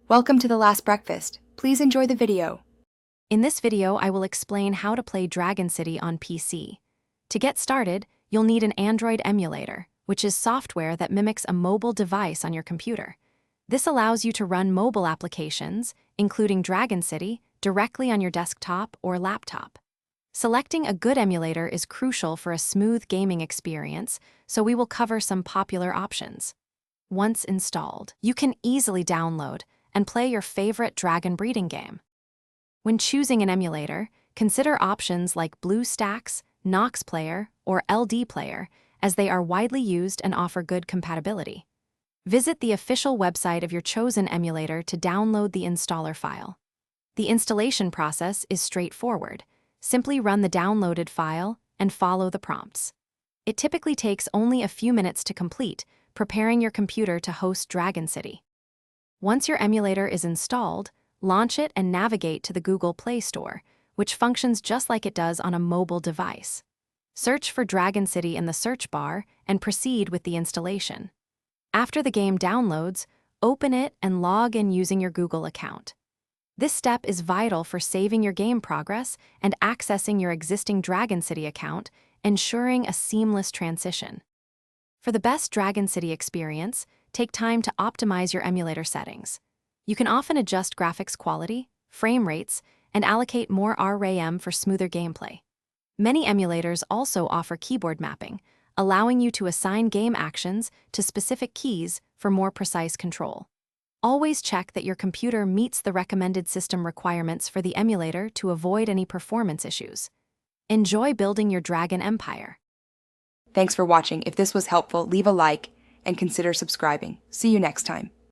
Welcome to The Last Breakfast. Please enjoy the video. In this video, I will explain how to play Dragon City on PC. To get started, you'll need an Android emulator, which is software that mimics a mobile device on your computer. This allows you to run mobile applications, including Dragon City, directly on your desktop or laptop. Selecting a good emulator is crucial for a smooth gaming experience, so we will cover some popular options. Once installed, you can easily download and play your favorite dragon breeding game. When choosing an emulator, consider options like BlueStacks, Nox Player, or LD Player, as they are widely used and offer good compatibility. Visit the official website of your chosen emulator to download the installer file. The installation process is straightforward. Simply run the downloaded file and follow the prompts. It typically takes only a few minutes to complete, preparing your computer to host Dragon City. Once your emulator is installed, launch it and navigate to the Google Play Store, which functions just like it does on a mobile device. Search for Dragon City in the search bar and proceed with the installation. After the game downloads, open it and log in using your Google account. This step is vital for saving your game progress and accessing your existing Dragon City account, ensuring a seamless transition. For the best Dragon City experience, take time to optimize your emulator settings. You can often adjust graphics quality, frame rates, and allocate more RAM for smoother gameplay. Many emulators also offer keyboard mapping, allowing you to assign game actions to specific keys for more precise control. Always check that your computer meets the recommended system requirements for the emulator to avoid any performance issues. Enjoy building your Dragon Empire. Thanks for watching. If this was helpful, leave a like and consider subscribing. See you next time.